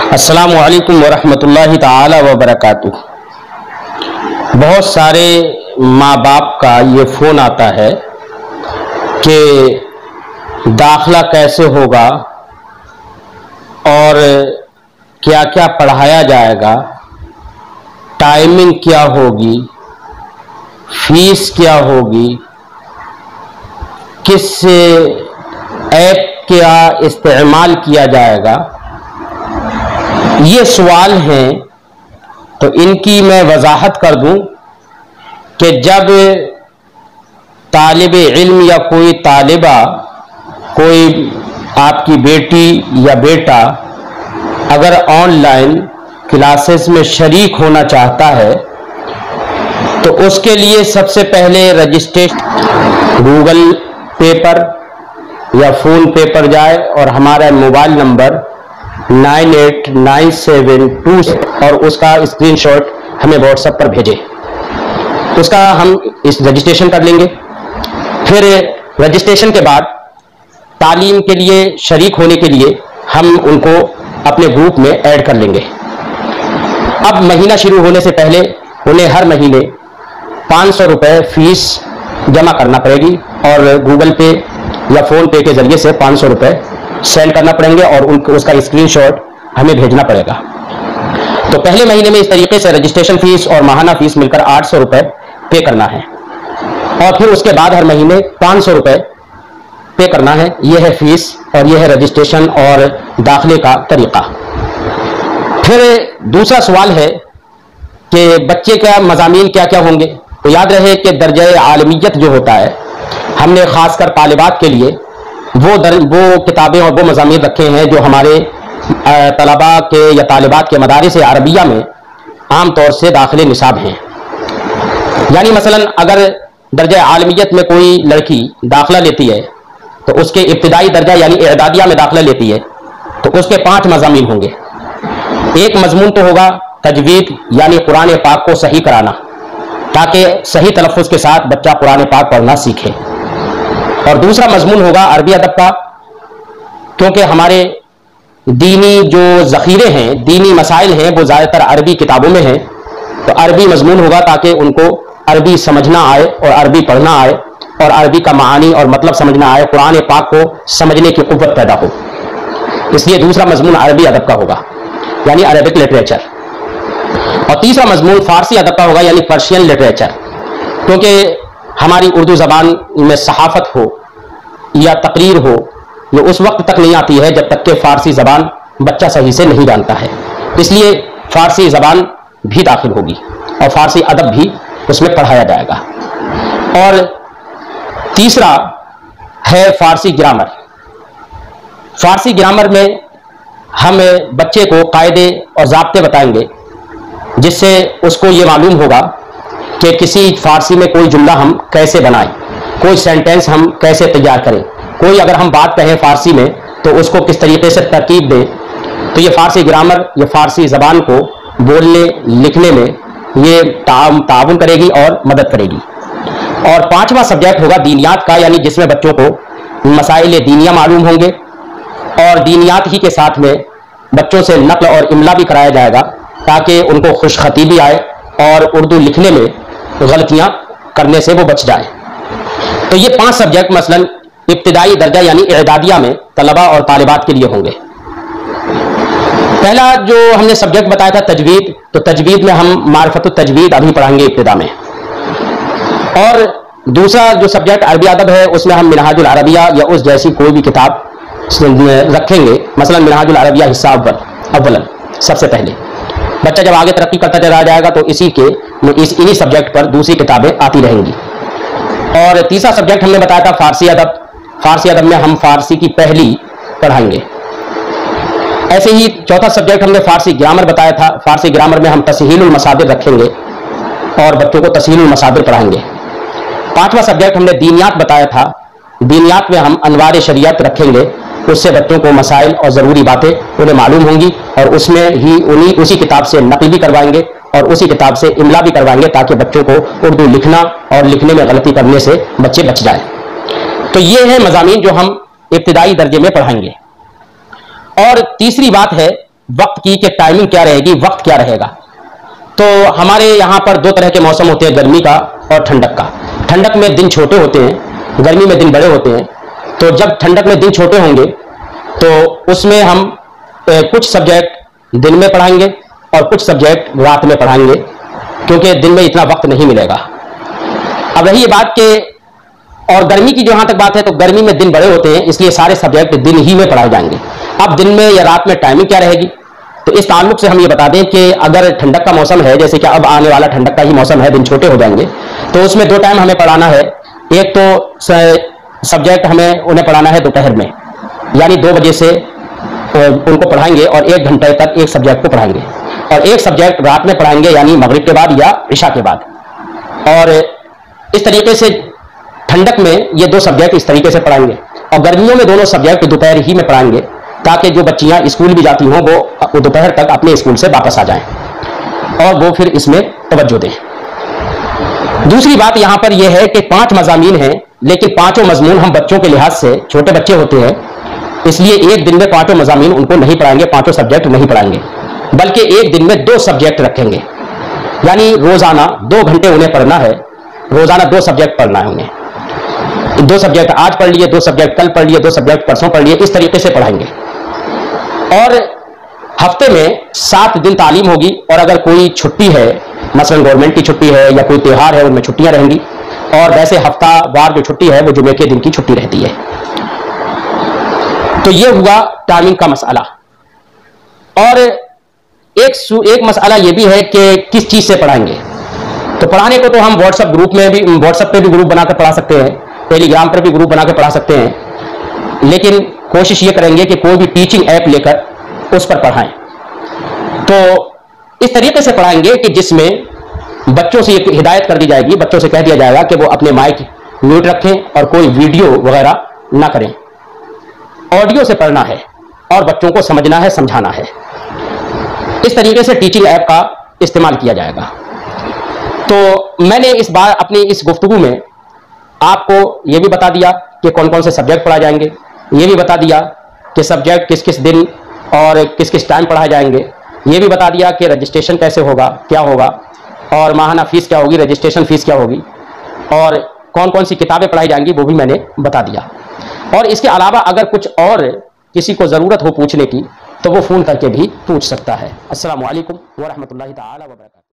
अस्सलामु अलैकुम वरहमतुल्लाहि ताला वबरकातुह। बहुत सारे माँ बाप का ये फ़ोन आता है कि दाखिला कैसे होगा और क्या क्या पढ़ाया जाएगा, टाइमिंग क्या होगी, फीस क्या होगी, किस ऐप का इस्तेमाल किया जाएगा। ये सवाल हैं, तो इनकी मैं वजाहत कर दूं कि जब तालिब इल्म या कोई तालिबा, कोई आपकी बेटी या बेटा अगर ऑनलाइन क्लासेस में शरीक होना चाहता है तो उसके लिए सबसे पहले रजिस्ट्रेशन गूगल पे पर या फ़ोन पे पर जाए और हमारा मोबाइल नंबर 9897 और उसका स्क्रीनशॉट हमें व्हाट्सएप पर भेजें। उसका हम इस रजिस्ट्रेशन कर लेंगे। फिर रजिस्ट्रेशन के बाद तालीम के लिए शरीक होने के लिए हम उनको अपने ग्रुप में ऐड कर लेंगे। अब महीना शुरू होने से पहले उन्हें हर महीने 500 रुपये फीस जमा करना पड़ेगी और गूगल पे या फ़ोन पे के ज़रिए से 500 रुपये सेंड करना पड़ेंगे और उनको उसका स्क्रीनशॉट हमें भेजना पड़ेगा। तो पहले महीने में इस तरीके से रजिस्ट्रेशन फीस और माहाना फीस मिलकर 800 रुपये पे करना है और फिर उसके बाद हर महीने 500 रुपये पे करना है। यह है फीस और यह है रजिस्ट्रेशन और दाखिले का तरीक़ा। फिर दूसरा सवाल है कि बच्चे का मज़ामीन क्या क्या होंगे। तो याद रहे कि दर्जे आलमियत जो होता है, हमने ख़ासकर तालिबात के लिए वो किताबें और वो मज़ामीन रखे हैं जो हमारे तलबा के या तालिबात के मदारिस अरबिया में आम तौर से दाखिले निसाब हैं। यानी मसलन अगर दर्जा आलमियत में कोई लड़की दाखिला लेती है तो उसके इब्तिदाई दर्जा यानी इदादिया में दाखिला लेती है तो उसके 5 मज़ामीन होंगे। एक मजमून तो होगा तजवीद यानी कुरान पाक को सही कराना, ताकि सही तलफ़्फ़ुज़ के साथ बच्चा कुरान पाक पढ़ना सीखे। और दूसरा मजमून होगा अरबी अदब का, क्योंकि हमारे दीनी जो ज़ख़ीरे हैं, दीनी मसाइल हैं, वो ज़्यादातर अरबी किताबों में हैं। तो अरबी मजमून होगा ताकि उनको अरबी समझना आए और अरबी पढ़ना आए और अरबी का मानी और मतलब समझना आए, कुरान पाक को समझने की क़ुव्वत पैदा हो। इसलिए दूसरा मजमून अरबी अदब का होगा यानी अरबिक लिटरेचर। और तीसरा मजमून फ़ारसी अदब का होगा यानी पर्शियन लिटरेचर, क्योंकि हमारी उर्दू ज़बान में सहाफ़त हो या तकरीर हो, ये उस वक्त तक नहीं आती है जब तक कि फ़ारसी ज़बान बच्चा सही से नहीं जानता है। इसलिए फ़ारसी ज़बान भी दाखिल होगी और फ़ारसी अदब भी उसमें पढ़ाया जाएगा। और तीसरा है फ़ारसी ग्रामर। फ़ारसी ग्रामर में हम बच्चे को कायदे और ज़ाब्ते बताएंगे, जिससे उसको ये मालूम होगा कि किसी फ़ारसी में कोई जुमला हम कैसे बनाएं, कोई सेंटेंस हम कैसे तैयार करें, कोई अगर हम बात कहें फ़ारसी में तो उसको किस तरीके से तरकीब दें। तो ये फ़ारसी ग्रामर ये फ़ारसी ज़बान को बोलने लिखने में ये ताउन करेगी और मदद करेगी। और 5वां सब्जेक्ट होगा दीनियात का, यानी जिसमें बच्चों को मसाइल दीनिया मालूम होंगे और दीनियात ही के साथ में बच्चों से नक़्ल और इमला भी कराया जाएगा, ताकि उनको खुशखतीबी आए और उर्दू लिखने में गलतियां करने से वो बच जाए। तो ये 5 सब्जेक्ट मसलन इब्तिदाई दर्जा यानी इदादिया में तलबा और तालिबात के लिए होंगे। पहला जो हमने सब्जेक्ट बताया था तजवीद, तो तजवीद में हम मारिफत तजवीद अभी पढ़ाएंगे इब्तिदा में। और दूसरा जो सब्जेक्ट अरबी अदब है, उसमें हम मिनहाजुल अरबिया या उस जैसी कोई भी किताब रखेंगे। मसलन मिनहाजुल अरबिया हिस्सा अव्वलन सबसे पहले। बच्चा जब आगे तरक्की करता चला जाएगा तो इन्हीं सब्जेक्ट पर दूसरी किताबें आती रहेंगी। और तीसरा सब्जेक्ट हमने बताया था फ़ारसी अदब। फ़ारसी अदब में हम फ़ारसी की पहली पढ़ाएंगे। ऐसे ही चौथा सब्जेक्ट हमने फ़ारसी ग्रामर बताया था। फ़ारसी ग्रामर में हम तस्हीलुल मसादिर रखेंगे और बच्चों को तस्हीलुल मसादिर पढ़ाएंगे। 5वां सब्जेक्ट हमने दीनियात बताया था। दीनियात में हम अनवार शरीयत रखेंगे, उससे बच्चों को मसाइल और ज़रूरी बातें उन्हें मालूम होंगी और उसमें ही उसी किताब से नक़ल भी करवाएंगे और उसी किताब से इमला भी करवाएंगे, ताकि बच्चों को उर्दू लिखना और लिखने में गलती करने से बच्चे बच जाएं। तो ये है मज़ामीन जो हम इब्तिदाई दर्जे में पढ़ाएंगे। और तीसरी बात है वक्त की कि टाइमिंग क्या रहेगी, वक्त क्या रहेगा। तो हमारे यहाँ पर दो तरह के मौसम होते हैं, गर्मी का और ठंडक का। ठंडक में दिन छोटे होते हैं, गर्मी में दिन बड़े होते हैं। तो जब ठंडक में दिन छोटे होंगे तो उसमें हम कुछ सब्जेक्ट दिन में पढ़ाएंगे और कुछ सब्जेक्ट रात में पढ़ाएंगे, क्योंकि दिन में इतना वक्त नहीं मिलेगा। अब रही ये बात कि और गर्मी की जहां तक बात है, तो गर्मी में दिन बड़े होते हैं, इसलिए सारे सब्जेक्ट दिन ही में पढ़ाए जाएंगे। अब दिन में या रात में टाइमिंग क्या रहेगी, तो इस ताल्लुक से हम ये बता दें कि अगर ठंडक का मौसम है, जैसे कि अब आने वाला ठंडक का ही मौसम है, दिन छोटे हो जाएंगे, तो उसमें दो टाइम हमें पढ़ाना है। एक तो सब्जेक्ट हमें उन्हें पढ़ाना है दोपहर में, यानी 2 बजे से उनको पढ़ाएंगे और 1 घंटे तक एक सब्जेक्ट को पढ़ाएंगे, और एक सब्जेक्ट रात में पढ़ाएंगे, यानी मगरिब के बाद या इशा के बाद। और इस तरीके से ठंडक में ये 2 सब्जेक्ट इस तरीके से पढ़ाएंगे, और गर्मियों में दोनों सब्जेक्ट दोपहर ही में पढ़ाएंगे, ताकि जो बच्चियां स्कूल भी जाती हों वो दोपहर तक अपने स्कूल से वापस आ जाएं और वो फिर इसमें तवज्जो दें। दूसरी बात यहां पर यह है कि 5 मज़ामीन हैं, लेकिन पांचों मजमून हम बच्चों के लिहाज से, छोटे बच्चे होते हैं, इसलिए एक दिन में पांचों मज़ामीन उनको नहीं पढ़ाएंगे, पांचों सब्जेक्ट नहीं पढ़ाएंगे, बल्कि एक दिन में 2 सब्जेक्ट रखेंगे। यानी रोजाना 2 घंटे उन्हें पढ़ना है, रोजाना 2 सब्जेक्ट पढ़ना है उन्हें। 2 सब्जेक्ट आज पढ़ लिए, 2 सब्जेक्ट कल पढ़ लिए, 2 सब्जेक्ट परसों पढ़ लिए, इस तरीके से पढ़ाएंगे। और हफ्ते में 7 दिन तालीम होगी, और अगर कोई छुट्टी है, मसलन गवर्नमेंट की छुट्टी है या कोई त्यौहार है, उनमें छुट्टियां रहेंगी, और वैसे हफ्तावार जो छुट्टी है वो जुमे के दिन की छुट्टी रहती है। तो ये हुआ टाइमिंग का मसला। और एक मसला ये भी है कि किस चीज से पढ़ाएंगे। तो पढ़ाने को तो हम व्हाट्सएप पे भी ग्रुप बनाकर पढ़ा सकते हैं, टेलीग्राम पर भी ग्रुप बनाकर पढ़ा सकते हैं, लेकिन कोशिश ये करेंगे कि कोई भी टीचिंग ऐप लेकर उस पर पढ़ाएं। तो इस तरीके से पढ़ाएंगे कि जिसमें बच्चों से हिदायत कर दी जाएगी, बच्चों से कह दिया जाएगा कि वो अपने माइक म्यूट रखें और कोई वीडियो वगैरह ना करें। ऑडियो से पढ़ना है और बच्चों को समझना है, समझाना है। इस तरीके से टीचिंग ऐप का इस्तेमाल किया जाएगा। तो मैंने इस बार अपनी इस गुफ्तगू में आपको यह भी बता दिया कि कौन कौन से सब्जेक्ट पढ़ाए जाएंगे, ये भी बता दिया कि सब्जेक्ट किस किस दिन और किस किस टाइम पढ़ाए जाएंगे, ये भी बता दिया कि रजिस्ट्रेशन कैसे होगा, क्या होगा, और माहाना फीस क्या होगी, रजिस्ट्रेशन फीस क्या होगी, और कौन कौन सी किताबें पढ़ाई जाएंगी वो भी मैंने बता दिया। और इसके अलावा अगर कुछ और किसी को ज़रूरत हो पूछने की, तो वो फ़ोन करके भी पूछ सकता है। अस्सलामु अलैकुम व रहमतुल्लाहि ताला व बरकातहू।